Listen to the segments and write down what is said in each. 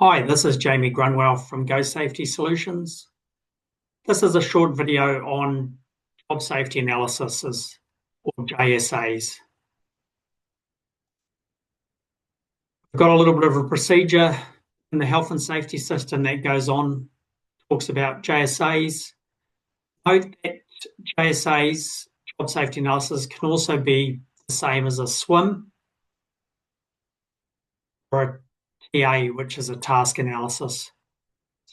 Hi, this is Jamie Grunwell from GoSafety Solutions. This is a short video on job safety analysis, or JSAs. We've got a little bit of a procedure in the health and safety system that goes on, talks about JSAs. Note that JSAs, job safety analysis, can also be the same as a SWIM or a TA, which is a task analysis.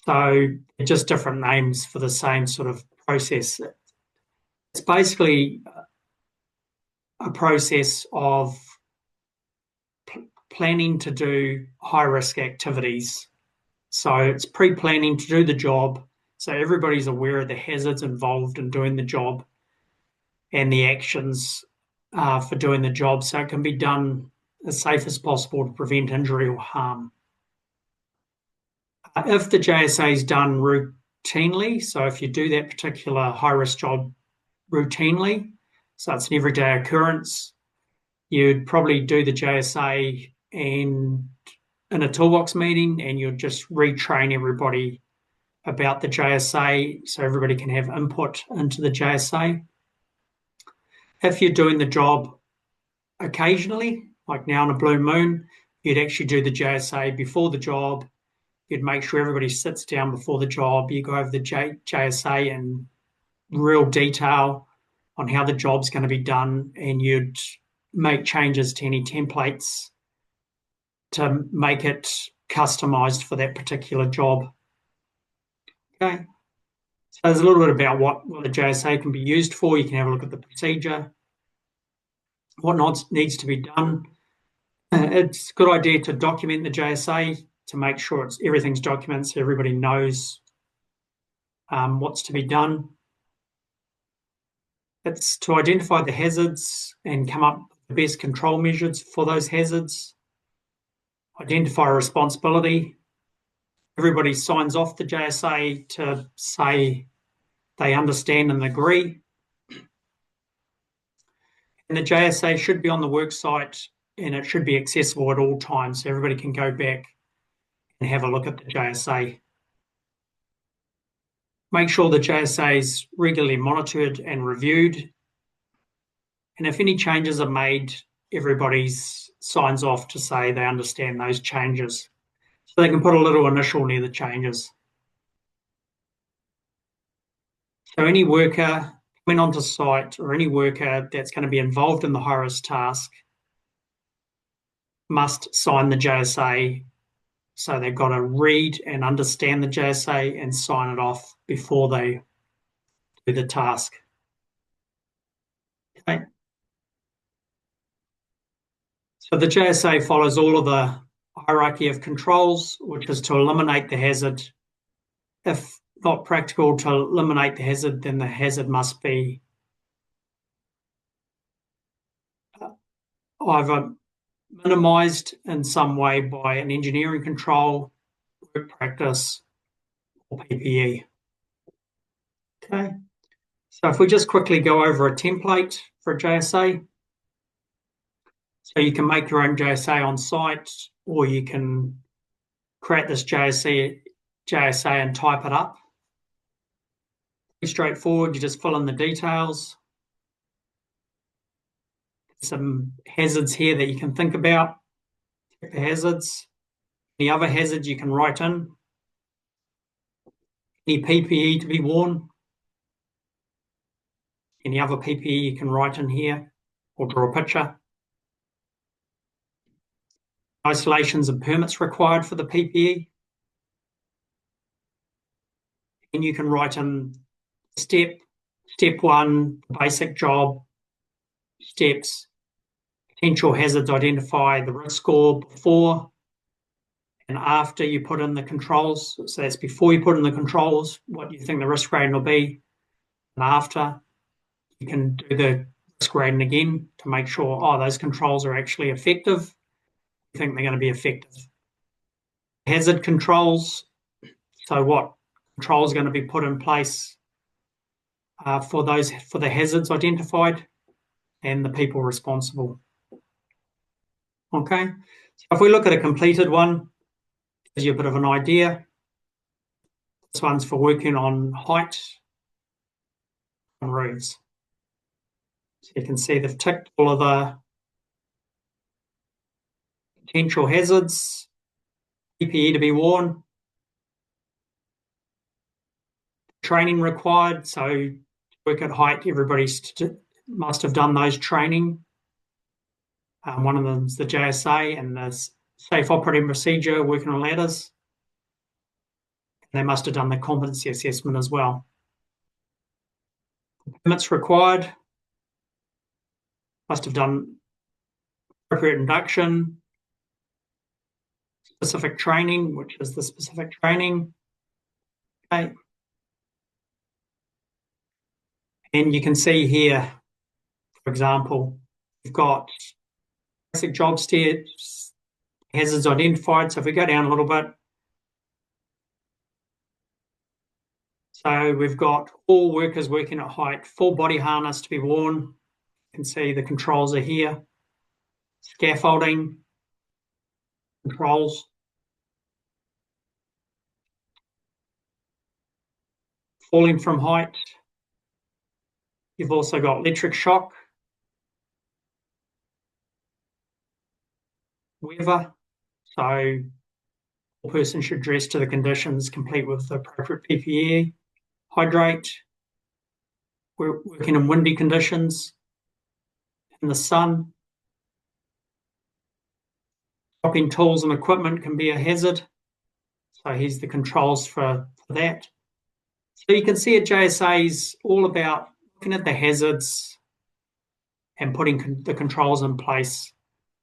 So they're just different names for the same sort of process. It's basically a process of planning to do high-risk activities. So it's pre-planning to do the job, so everybody's aware of the hazards involved in doing the job and the actions for doing the job, so it can be done as safe as possible to prevent injury or harm. If the JSA is done routinely, so if you do that particular high-risk job routinely, so it's an everyday occurrence, you'd probably do the JSA and in a toolbox meeting, and you'd just retrain everybody about the JSA so everybody can have input into the JSA. If you're doing the job occasionally, like now on a blue moon, you'd actually do the JSA before the job. You'd make sure everybody sits down before the job. You go over the JSA in real detail on how the job's going to be done, and you'd make changes to any templates to make it customized for that particular job. Okay, so there's a little bit about what the JSA can be used for. You can have a look at the procedure, what needs to be done. It's a good idea to document the JSA to make sure everything's documented so everybody knows what's to be done. It's to identify the hazards and come up with the best control measures for those hazards. Identify responsibility. Everybody signs off the JSA to say they understand and agree. And the JSA should be on the work site, and it should be accessible at all times so everybody can go back and have a look at the JSA. Make sure the JSA is regularly monitored and reviewed. And if any changes are made, everybody signs off to say they understand those changes. So they can put a little initial near the changes. So any worker coming onto site or any worker that's going to be involved in the high-risk task must sign the JSA. So they've got to read and understand the JSA and sign it off before they do the task. Okay. So the JSA follows all of the hierarchy of controls, which is to eliminate the hazard. If not practical to eliminate the hazard, then the hazard must be either minimized in some way by an engineering control, work practice, or PPE. Okay, so if we just quickly go over a template for a JSA, so you can make your own JSA on site, or you can create this JSA and type it up. Pretty straightforward, you just fill in the details. Some hazards here that you can think about. Check the hazards. Any other hazards you can write in. Any PPE to be worn. Any other PPE you can write in here or draw a picture. Isolations and permits required for the PPE. And you can write in step one, basic job, steps, potential hazards, identify the risk score before and after you put in the controls. So that's before you put in the controls, what you think the risk rating will be, and after you can do the risk rating again to make sure, those controls are actually effective. You think they're going to be effective. Hazard controls, so what controls are going to be put in place for the hazards identified and the people responsible. Okay, so if we look at a completed one, gives you a bit of an idea. This one's for working on height on roofs. So you can see they've ticked all of the potential hazards, PPE to be worn, training required. So to work at height, everybody must have done those training. One of them is the JSA and the Safe Operating Procedure, working on ladders. And they must have done the competency assessment as well. Permits required, must have done appropriate induction, specific training, which is the specific training. Okay. And you can see here, for example, you've got basic job steps, hazards identified. So if we go down a little bit, so we've got all workers working at height, full body harness to be worn. You can see the controls are here. Scaffolding, controls. Falling from height. You've also got electric shock, weather. So a person should dress to the conditions, complete with the appropriate PPE, hydrate. We're working in windy conditions, in the sun. Dropping tools and equipment can be a hazard. So here's the controls for that. So you can see at JSA is all about looking at the hazards and putting the controls in place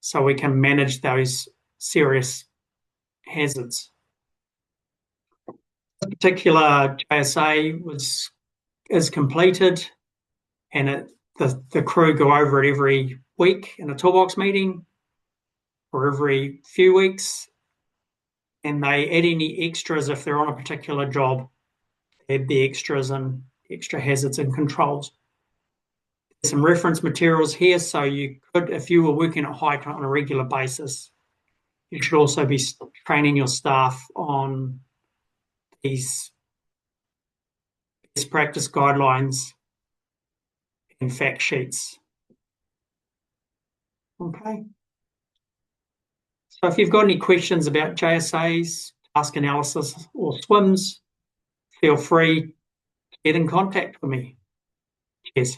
so we can manage those serious hazards. This particular JSA is completed, and the crew go over it every week in a toolbox meeting or every few weeks, and they add any extras if they're on a particular job. They add the extras and extra hazards and controls. There's some reference materials here, so you could, if you were working at height on a regular basis, you should also be training your staff on these best practice guidelines and fact sheets. Okay. So if you've got any questions about JSAs, task analysis, or SWIMs, feel free to get in contact with me. Cheers.